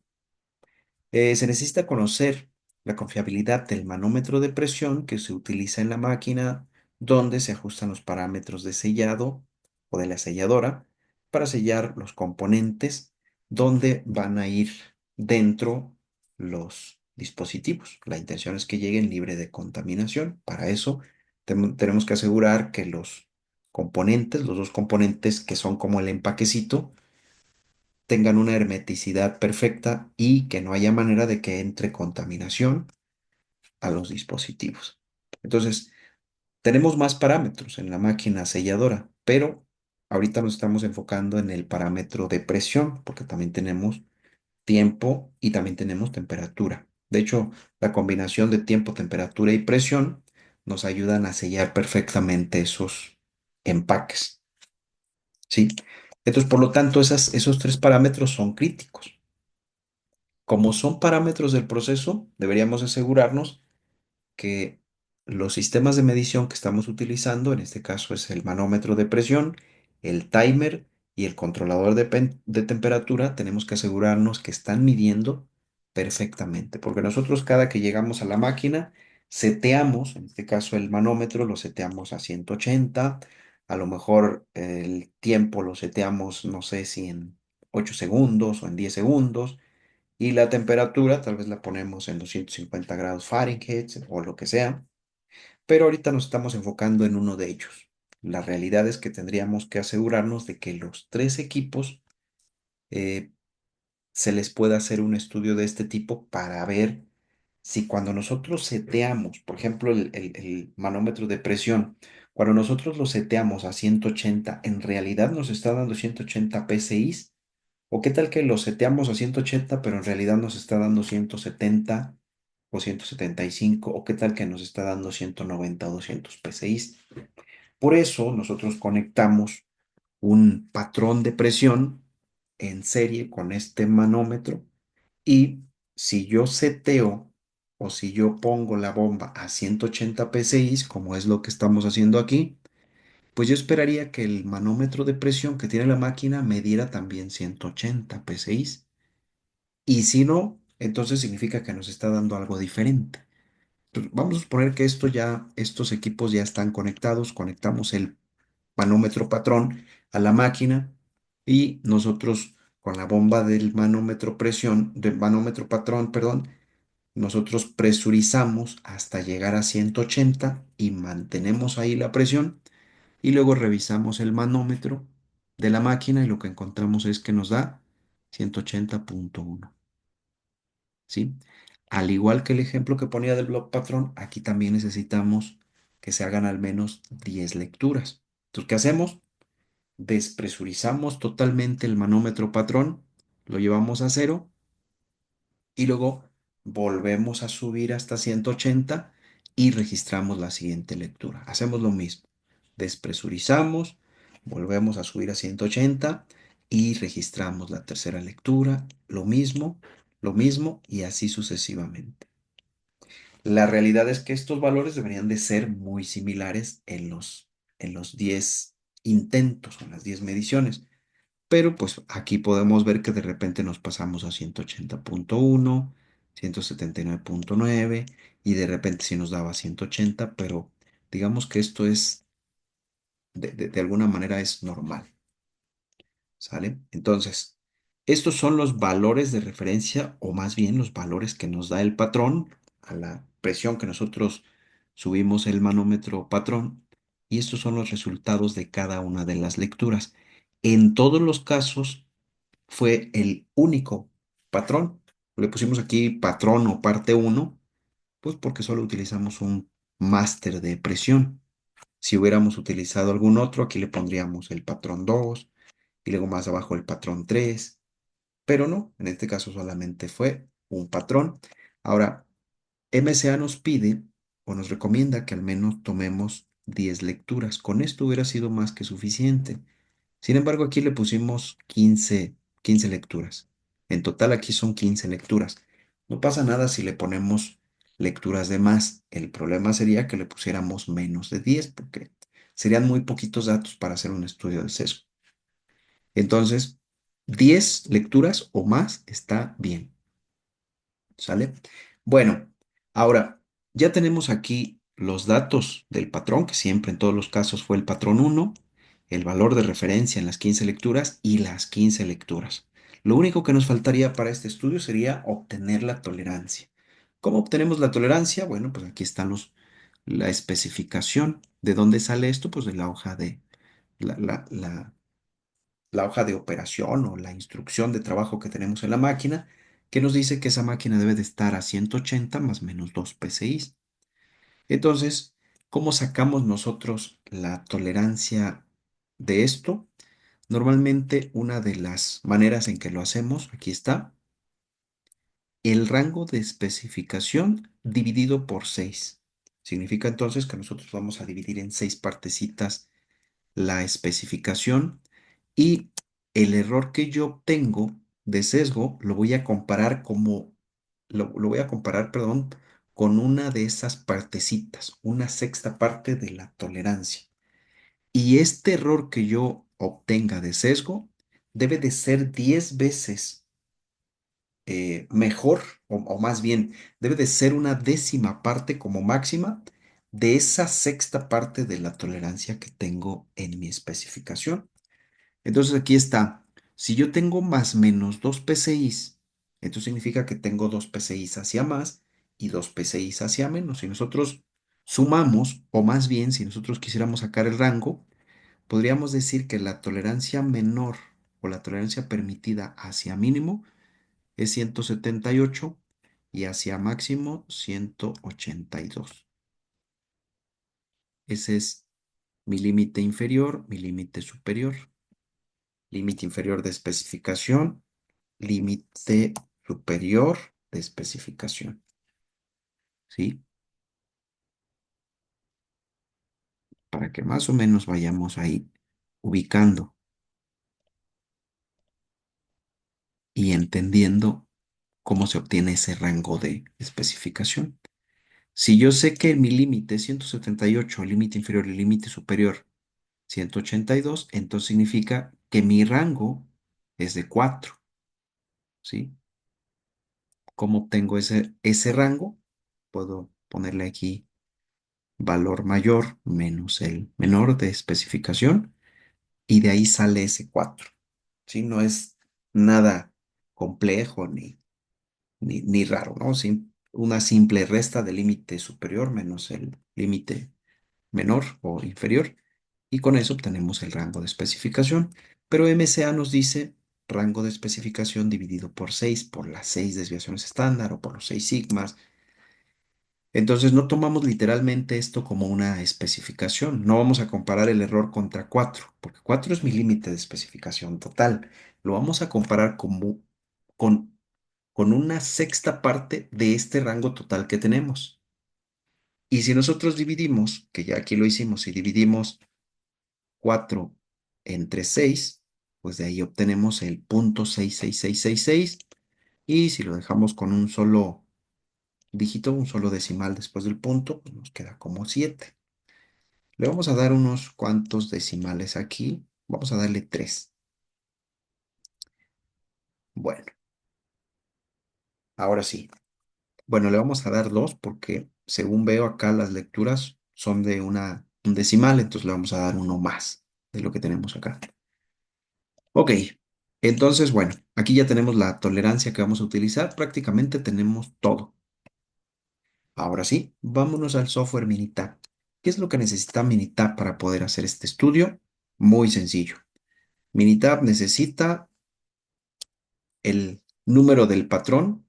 Se necesita conocer la confiabilidad del manómetro de presión que se utiliza en la máquina, donde se ajustan los parámetros de sellado o de la selladora para sellar los componentes donde van a ir dentro los dispositivos. La intención es que lleguen libre de contaminación. Para eso tenemos que asegurar que los componentes, los dos componentes que son como el empaquecito, tengan una hermeticidad perfecta y que no haya manera de que entre contaminación a los dispositivos. Entonces, tenemos más parámetros en la máquina selladora, pero ahorita nos estamos enfocando en el parámetro de presión, porque también tenemos tiempo y también tenemos temperatura. De hecho, la combinación de tiempo, temperatura y presión nos ayudan a sellar perfectamente esos empaques, ¿sí? Entonces, por lo tanto, esos tres parámetros son críticos. Como son parámetros del proceso, deberíamos asegurarnos que los sistemas de medición que estamos utilizando, en este caso es el manómetro de presión, el timer y el controlador de temperatura, tenemos que asegurarnos que están midiendo perfectamente, porque nosotros cada que llegamos a la máquina, seteamos, en este caso el manómetro lo seteamos a 180, a lo mejor el tiempo lo seteamos, no sé si en 8 segundos o en 10 segundos, Y la temperatura tal vez la ponemos en 250 grados Fahrenheit o lo que sea, pero ahorita nos estamos enfocando en uno de ellos. La realidad es que tendríamos que asegurarnos de que los tres equipos eh, se les pueda hacer un estudio de este tipo para ver si cuando nosotros seteamos, por ejemplo, el manómetro de presión, cuando nosotros lo seteamos a 180, ¿en realidad nos está dando 180 PSI? ¿O qué tal que lo seteamos a 180, pero en realidad nos está dando 170 o 175? ¿O qué tal que nos está dando 190 o 200 PSI? Por eso nosotros conectamos un patrón de presión en serie con este manómetro, y si yo seteo o si yo pongo la bomba a 180 PSI, como es lo que estamos haciendo aquí, pues yo esperaría que el manómetro de presión que tiene la máquina me diera también 180 PSI. Y si no, entonces significa que nos está dando algo diferente. Entonces, vamos a suponer que estos equipos ya están conectados, conectamos el manómetro patrón a la máquina y nosotros con la bomba del manómetro patrón, perdón, nosotros presurizamos hasta llegar a 180 y mantenemos ahí la presión, y luego revisamos el manómetro de la máquina y lo que encontramos es que nos da 180,1. ¿Sí? Al igual que el ejemplo que ponía del block patrón, aquí también necesitamos que se hagan al menos 10 lecturas. Entonces, ¿qué hacemos? Despresurizamos totalmente el manómetro patrón, lo llevamos a cero y luego volvemos a subir hasta 180 y registramos la siguiente lectura. Hacemos lo mismo. Despresurizamos, volvemos a subir a 180 y registramos la tercera lectura. Lo mismo y así sucesivamente. La realidad es que estos valores deberían de ser muy similares en los 10 intentos o en las 10 mediciones. Pero pues aquí podemos ver que de repente nos pasamos a 180,1, 179,9 y de repente sí nos daba 180, pero digamos que esto es, de alguna manera es normal, ¿sale? Entonces, estos son los valores de referencia, o más bien los valores que nos da el patrón a la presión que nosotros subimos el manómetro patrón, y estos son los resultados de cada una de las lecturas. En todos los casos fue el único patrón. Le pusimos aquí patrón o parte uno, pues porque solo utilizamos un máster de presión. Si hubiéramos utilizado algún otro, aquí le pondríamos el patrón 2 y luego más abajo el patrón 3, pero no, en este caso solamente fue un patrón. Ahora, MSA nos pide o nos recomienda que al menos tomemos 10 lecturas. Con esto hubiera sido más que suficiente. Sin embargo, aquí le pusimos 15 lecturas. En total aquí son 15 lecturas. No pasa nada si le ponemos lecturas de más. El problema sería que le pusiéramos menos de 10 porque serían muy poquitos datos para hacer un estudio de sesgo. Entonces, 10 lecturas o más está bien. ¿Sale? Bueno, ahora ya tenemos aquí los datos del patrón, que siempre en todos los casos fue el patrón uno, el valor de referencia en las 15 lecturas y las 15 lecturas. Lo único que nos faltaría para este estudio sería obtener la tolerancia. ¿Cómo obtenemos la tolerancia? Bueno, pues aquí están la especificación. ¿De dónde sale esto? Pues de la hoja la hoja de operación o la instrucción de trabajo que tenemos en la máquina, que nos dice que esa máquina debe de estar a 180 más menos 2 PSI. Entonces, ¿cómo sacamos nosotros la tolerancia de esto? Normalmente una de las maneras en que lo hacemos, aquí está, el rango de especificación dividido por 6. Significa entonces que nosotros vamos a dividir en 6 partecitas la especificación, y el error que yo obtengo de sesgo lo voy a comparar, perdón, con una de esas partecitas, una sexta parte de la tolerancia. Y este error que yo obtenga de sesgo debe de ser 10 veces mejor, o más bien, debe de ser una décima parte como máxima de esa sexta parte de la tolerancia que tengo en mi especificación. Entonces aquí está, si yo tengo más menos 2 PSI Entonces significa que tengo dos PCIs hacia más y dos PCIs hacia menos. Si nosotros sumamos, o más bien si nosotros quisiéramos sacar el rango, podríamos decir que la tolerancia menor o la tolerancia permitida hacia mínimo es 178 y hacia máximo 182. Ese es mi límite inferior, mi límite superior. Límite inferior de especificación, límite superior de especificación. ¿Sí? Para que más o menos vayamos ahí ubicando y entendiendo cómo se obtiene ese rango de especificación. Si yo sé que mi límite es 178, el límite inferior y el límite superior 182, entonces significa que mi rango es de 4, ¿sí? ¿Cómo obtengo ese rango? Puedo ponerle aquí valor mayor menos el menor de especificación y de ahí sale ese 4, ¿sí? No es nada complejo ni raro, ¿no? Una simple resta del límite superior menos el límite menor o inferior y con eso obtenemos el rango de especificación. Pero MCA nos dice rango de especificación dividido por 6 por las 6 desviaciones estándar o por los 6 sigmas. Entonces no tomamos literalmente esto como una especificación. No vamos a comparar el error contra 4 porque 4 es mi límite de especificación total. Lo vamos a comparar con, con una sexta parte de este rango total que tenemos. Y si nosotros dividimos, que ya aquí lo hicimos, si dividimos 4 entre 6, pues de ahí obtenemos el punto 66666. Y si lo dejamos con un solo dígito, un solo decimal después del punto, pues nos queda como 7. Le vamos a dar unos cuantos decimales aquí. Vamos a darle 3. Bueno, ahora sí. Bueno, le vamos a dar 2 porque según veo acá las lecturas son de un decimal, entonces le vamos a dar uno más de lo que tenemos acá. Ok, entonces, bueno, aquí ya tenemos la tolerancia que vamos a utilizar. Prácticamente tenemos todo. Ahora sí, vámonos al software Minitab. ¿Qué es lo que necesita Minitab para poder hacer este estudio? Muy sencillo. Minitab necesita el número del patrón.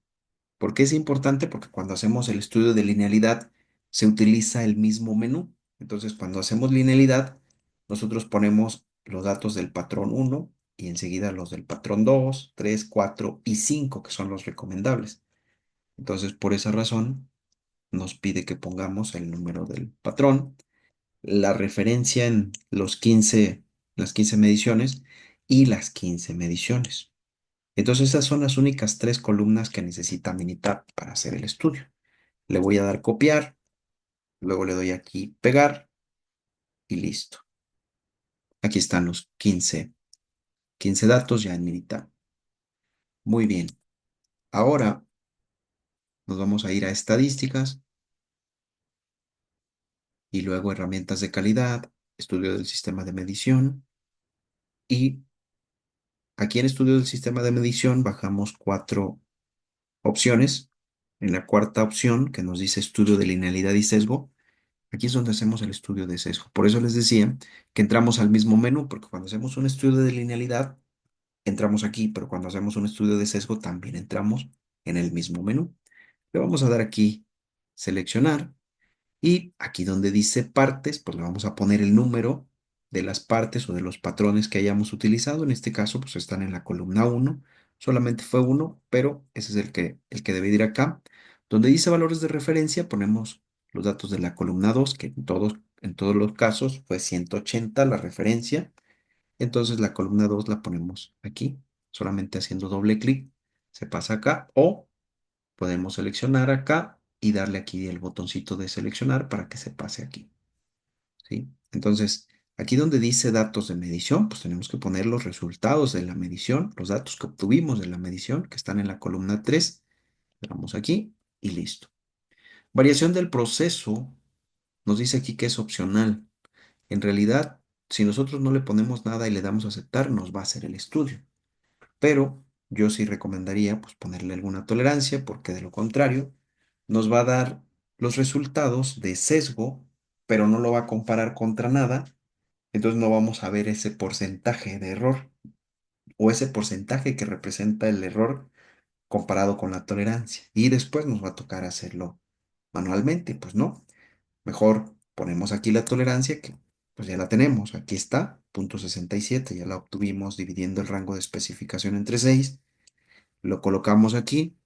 ¿Por qué es importante? Porque cuando hacemos el estudio de linealidad se utiliza el mismo menú. Entonces, cuando hacemos linealidad, nosotros ponemos los datos del patrón 1 y enseguida los del patrón 2, 3, 4 y 5, que son los recomendables. Entonces, por esa razón, nos pide que pongamos el número del patrón, la referencia en las 15 mediciones y las 15 mediciones. Entonces, esas son las únicas tres columnas que necesita Minitab para hacer el estudio. Le voy a dar copiar, luego le doy aquí pegar y listo. Aquí están los 15 datos ya en Minitab. Muy bien. Ahora nos vamos a ir a estadísticas y luego herramientas de calidad, estudio del sistema de medición y aquí en estudio del sistema de medición bajamos 4 opciones. En la cuarta opción que nos dice estudio de linealidad y sesgo, aquí es donde hacemos el estudio de sesgo. Por eso les decía que entramos al mismo menú, porque cuando hacemos un estudio de linealidad, entramos aquí, pero cuando hacemos un estudio de sesgo, también entramos en el mismo menú. Le vamos a dar aquí seleccionar y aquí donde dice partes, pues le vamos a poner el número de las partes o de los patrones que hayamos utilizado. En este caso, pues están en la columna 1. Solamente fue uno, pero ese es el que debe ir acá. Donde dice valores de referencia, ponemos los datos de la columna 2, que en todos los casos fue 180 la referencia. Entonces la columna 2 la ponemos aquí, solamente haciendo doble clic, se pasa acá o podemos seleccionar acá y darle aquí el botoncito de seleccionar para que se pase aquí, ¿sí? Entonces, aquí donde dice datos de medición, pues tenemos que poner los resultados de la medición, los datos que obtuvimos de la medición, que están en la columna 3. Le damos aquí y listo. Variación del proceso, nos dice aquí que es opcional. En realidad, si nosotros no le ponemos nada y le damos a aceptar, nos va a hacer el estudio. Pero yo sí recomendaría pues ponerle alguna tolerancia porque de lo contrario nos va a dar los resultados de sesgo, pero no lo va a comparar contra nada, entonces no vamos a ver ese porcentaje de error o ese porcentaje que representa el error comparado con la tolerancia. Y después nos va a tocar hacerlo manualmente, pues no. Mejor ponemos aquí la tolerancia que pues ya la tenemos. Aquí está, 0,67, ya la obtuvimos dividiendo el rango de especificación entre 6. Lo colocamos aquí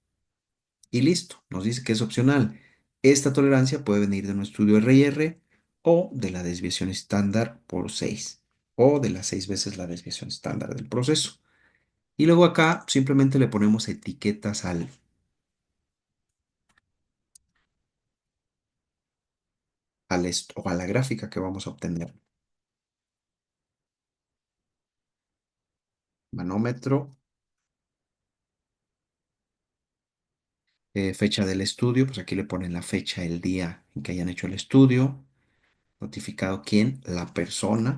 y listo. Nos dice que es opcional. Esta tolerancia puede venir de un estudio R&R o de la desviación estándar por 6 o de las 6 veces la desviación estándar del proceso. Y luego acá simplemente le ponemos etiquetas o a la gráfica que vamos a obtener. Manómetro, fecha del estudio, pues aquí le ponen la fecha, el día en que hayan hecho el estudio, notificado quién, la persona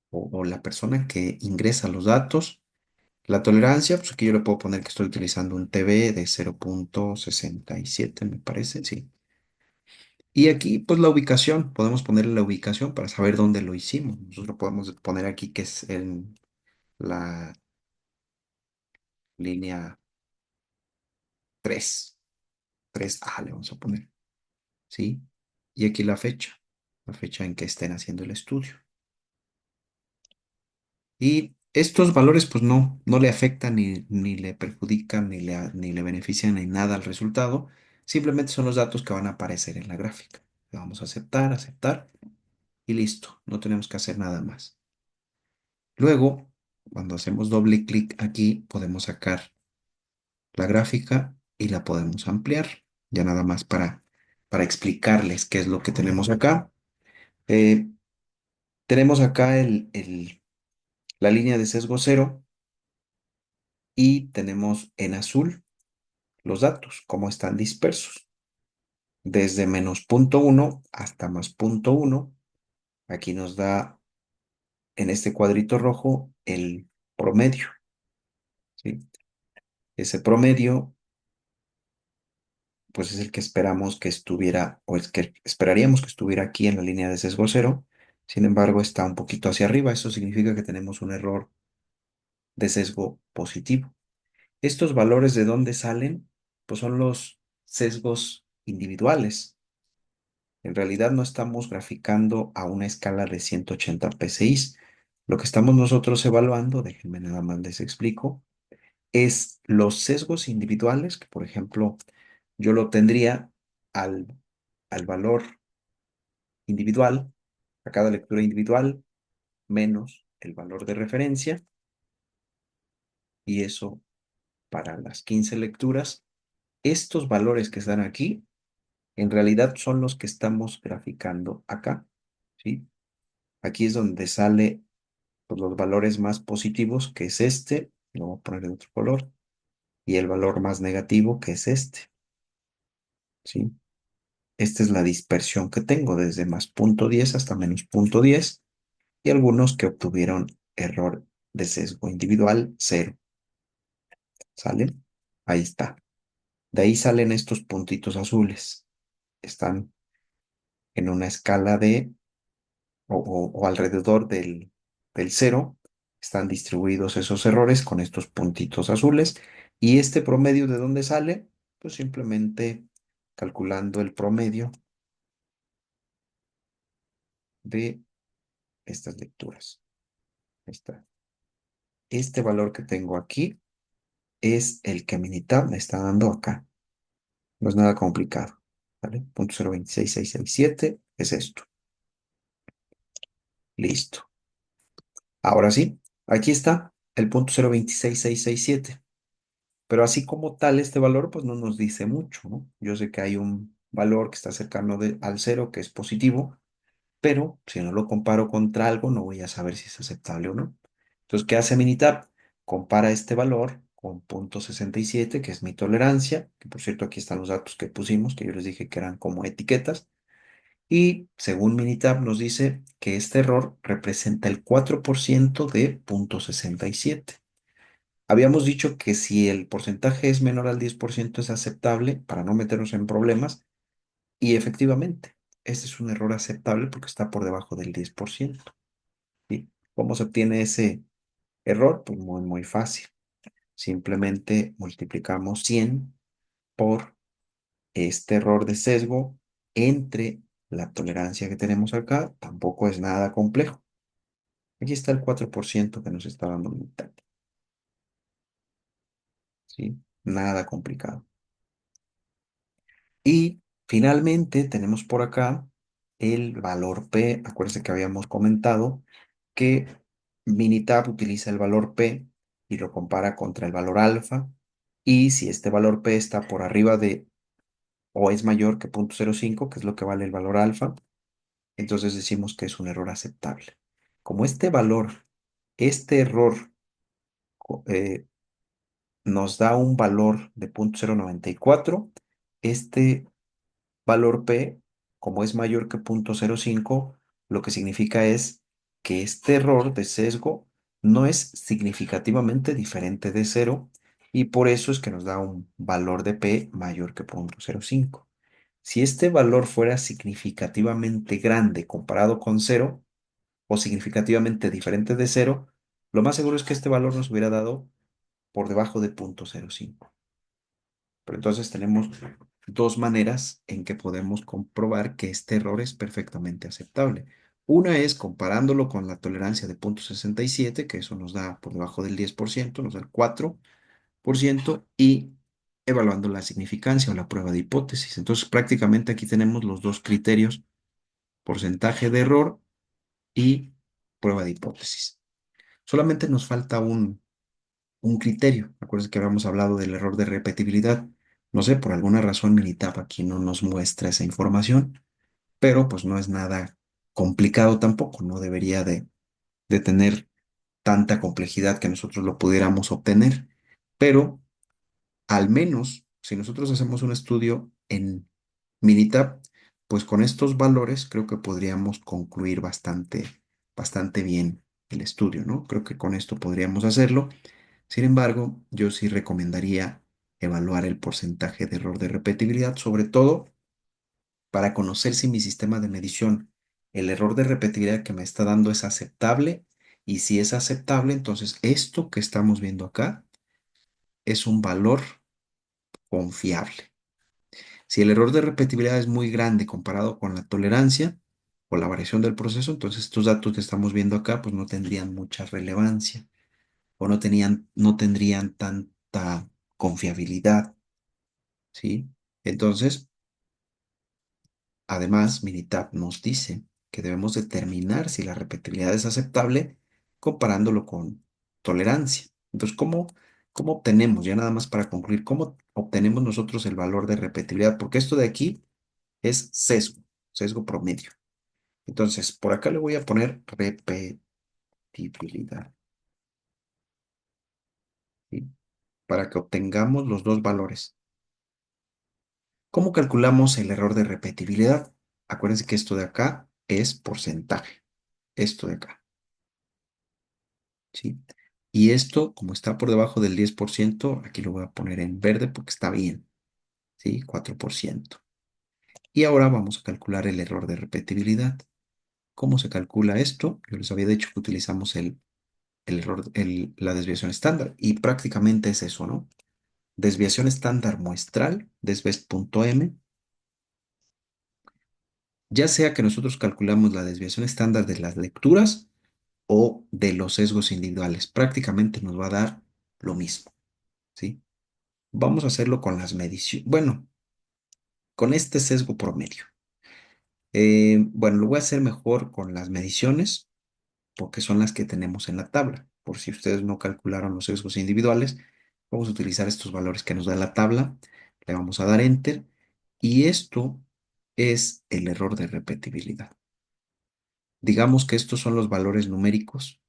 o la persona que ingresa los datos. La tolerancia, pues aquí yo le puedo poner que estoy utilizando un TB de 0,67, me parece, sí. Y aquí, pues la ubicación, podemos ponerle la ubicación para saber dónde lo hicimos. Nosotros podemos poner aquí que es en la línea 3, 3A le vamos a poner, ¿sí? Y aquí la fecha en que estén haciendo el estudio. Y estos valores, pues no le afectan ni le perjudican, ni le benefician en nada al resultado. Simplemente son los datos que van a aparecer en la gráfica. Le vamos a aceptar, aceptar y listo. No tenemos que hacer nada más. Luego, cuando hacemos doble clic aquí, podemos sacar la gráfica y la podemos ampliar. Ya nada más para explicarles qué es lo que tenemos acá. Eh, tenemos acá la línea de sesgo cero y tenemos en azul los datos, cómo están dispersos. Desde -0,1 hasta +0,1. Aquí nos da en este cuadrito rojo el promedio, ¿sí? Ese promedio, pues es el que esperamos que estuviera, o es que esperaríamos que estuviera aquí en la línea de sesgo cero. Sin embargo, está un poquito hacia arriba. Eso significa que tenemos un error de sesgo positivo. Estos valores de dónde salen, pues son los sesgos individuales. En realidad no estamos graficando a una escala de 180 PSI. Lo que estamos nosotros evaluando, déjenme nada más les explico, es los sesgos individuales, que por ejemplo yo lo tendría al, al valor individual, a cada lectura individual, menos el valor de referencia, y eso para las 15 lecturas. Estos valores que están aquí, en realidad son los que estamos graficando acá, ¿sí? Aquí es donde sale pues, los valores más positivos, que es este, lo voy a poner de otro color, y el valor más negativo, que es este, ¿sí? Esta es la dispersión que tengo desde +0,10 hasta -0,10 y algunos que obtuvieron error de sesgo individual cero, ¿sale? Ahí está. De ahí salen estos puntitos azules. Están en una escala de o alrededor del cero, están distribuidos esos errores con estos puntitos azules. ¿Y este promedio de dónde sale? Pues simplemente calculando el promedio de estas lecturas. Ahí está. Este valor que tengo aquí es el que Minitab me está dando acá. No es nada complicado. ¿Vale? 0,026667 es esto. Listo. Ahora sí, aquí está el 0,026667. Pero así como tal, este valor pues no nos dice mucho, ¿no? Yo sé que hay un valor que está cercano al cero, que es positivo, pero si no lo comparo contra algo, no voy a saber si es aceptable o no. Entonces, ¿qué hace Minitab? Compara este valor con 0,67, que es mi tolerancia, que por cierto aquí están los datos que pusimos, que yo les dije que eran como etiquetas, Y según Minitab nos dice que este error representa el 4% de 0,67. Habíamos dicho que si el porcentaje es menor al 10% es aceptable para no meternos en problemas y efectivamente, este es un error aceptable porque está por debajo del 10%. ¿Sí? ¿Cómo se obtiene ese error? Pues muy, muy fácil. Simplemente multiplicamos 100 por este error de sesgo entre la tolerancia que tenemos acá. Tampoco es nada complejo. Aquí está el 4% que nos está dando mitad. ¿Sí? Nada complicado. Y finalmente tenemos por acá el valor P. Acuérdense que habíamos comentado que Minitab utiliza el valor P y lo compara contra el valor alfa. Y si este valor P está por arriba de o es mayor que 0,05, que es lo que vale el valor alfa, entonces decimos que es un error aceptable. Como este error eh, nos da un valor de 0,094, este valor P, como es mayor que 0,05, lo que significa es que este error de sesgo no es significativamente diferente de cero y por eso es que nos da un valor de P mayor que 0,05. Si este valor fuera significativamente grande comparado con cero o significativamente diferente de cero, lo más seguro es que este valor nos hubiera dado por debajo de 0,05. Pero entonces tenemos dos maneras en que podemos comprobar que este error es perfectamente aceptable. Una es comparándolo con la tolerancia de 0,67, que eso nos da por debajo del 10%, nos da el 4%, y evaluando la significancia o la prueba de hipótesis. Entonces prácticamente aquí tenemos los dos criterios: porcentaje de error y prueba de hipótesis. Solamente nos falta un criterio. Acuérdense que habíamos hablado del error de repetibilidad. No sé, por alguna razón Minitab aquí no nos muestra esa información, pero pues no es nada complicado tampoco. No debería de tener tanta complejidad que nosotros lo pudiéramos obtener. Pero al menos, si nosotros hacemos un estudio en Minitab, pues con estos valores creo que podríamos concluir bastante bien el estudio, ¿no? Creo que con esto podríamos hacerlo. Sin embargo, yo sí recomendaría evaluar el porcentaje de error de repetibilidad, sobre todo para conocer si mi sistema de medición, el error de repetibilidad que me está dando es aceptable, y si es aceptable, entonces esto que estamos viendo acá es un valor confiable. Si el error de repetibilidad es muy grande comparado con la tolerancia o la variación del proceso, entonces estos datos que estamos viendo acá pues no tendrían mucha relevancia o no tendrían tanta confiabilidad, ¿sí? Entonces, además, Minitab nos dice que debemos determinar si la repetibilidad es aceptable comparándolo con tolerancia. Entonces, ¿cómo obtenemos, ya nada más para concluir, cómo obtenemos nosotros el valor de repetibilidad? Porque esto de aquí es sesgo promedio. Entonces, por acá le voy a poner repetibilidad, ¿sí? Para que obtengamos los dos valores. ¿Cómo calculamos el error de repetibilidad? Acuérdense que esto de acá es porcentaje, esto de acá, ¿sí? Y esto, como está por debajo del 10%, aquí lo voy a poner en verde porque está bien, ¿sí? 4%. Y ahora vamos a calcular el error de repetibilidad. ¿Cómo se calcula esto? Yo les había dicho que utilizamos la desviación estándar y prácticamente es eso, ¿no? Desviación estándar muestral, desves.m. Ya sea que nosotros calculamos la desviación estándar de las lecturas o de los sesgos individuales, prácticamente nos va a dar lo mismo, ¿sí? Vamos a hacerlo con las mediciones, bueno, con este sesgo promedio. Bueno, lo voy a hacer mejor con las mediciones porque son las que tenemos en la tabla. Por si ustedes no calcularon los sesgos individuales, vamos a utilizar estos valores que nos da la tabla, le vamos a dar Enter y esto es el error de repetibilidad. Digamos que estos son los valores numéricos: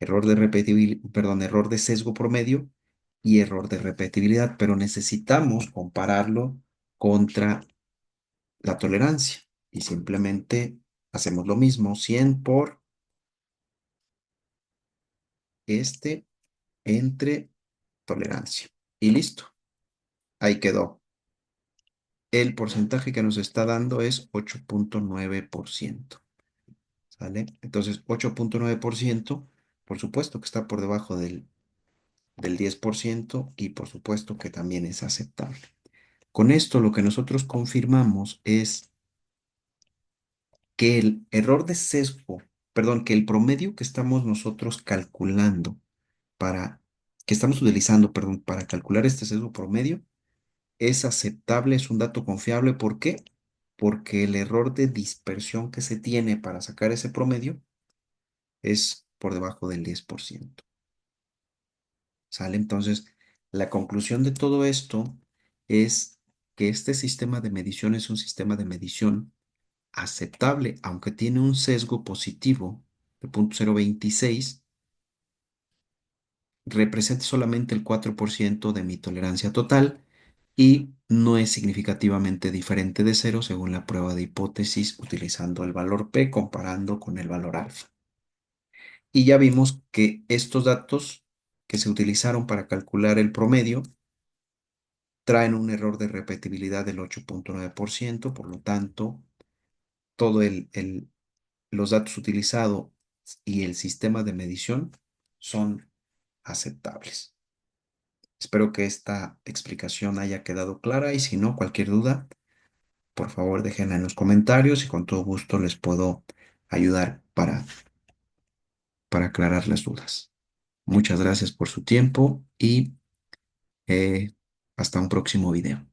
error de sesgo promedio y error de repetibilidad, pero necesitamos compararlo contra la tolerancia. y simplemente hacemos lo mismo, 100 por este entre tolerancia. Y listo, ahí quedó. El porcentaje que nos está dando es 8,9%. ¿Sale? Entonces, 8,9%, por supuesto que está por debajo del 10% y por supuesto que también es aceptable. Con esto lo que nosotros confirmamos es que el error de sesgo, perdón, que el promedio que estamos nosotros calculando que estamos utilizando, perdón, para calcular este sesgo promedio es aceptable, es un dato confiable. ¿Por qué? Porque el error de dispersión que se tiene para sacar ese promedio es por debajo del 10%. ¿Sale? Entonces, la conclusión de todo esto es que este sistema de medición es un sistema de medición aceptable, aunque tiene un sesgo positivo de 0,026, representa solamente el 4% de mi tolerancia total y no es significativamente diferente de cero según la prueba de hipótesis utilizando el valor P comparando con el valor alfa. Y ya vimos que estos datos que se utilizaron para calcular el promedio traen un error de repetibilidad del 8,9%, por lo tanto, todo los datos utilizados y el sistema de medición son aceptables. Espero que esta explicación haya quedado clara y si no, cualquier duda, por favor déjenla en los comentarios y con todo gusto les puedo ayudar para aclarar las dudas. Muchas gracias por su tiempo y hasta un próximo video.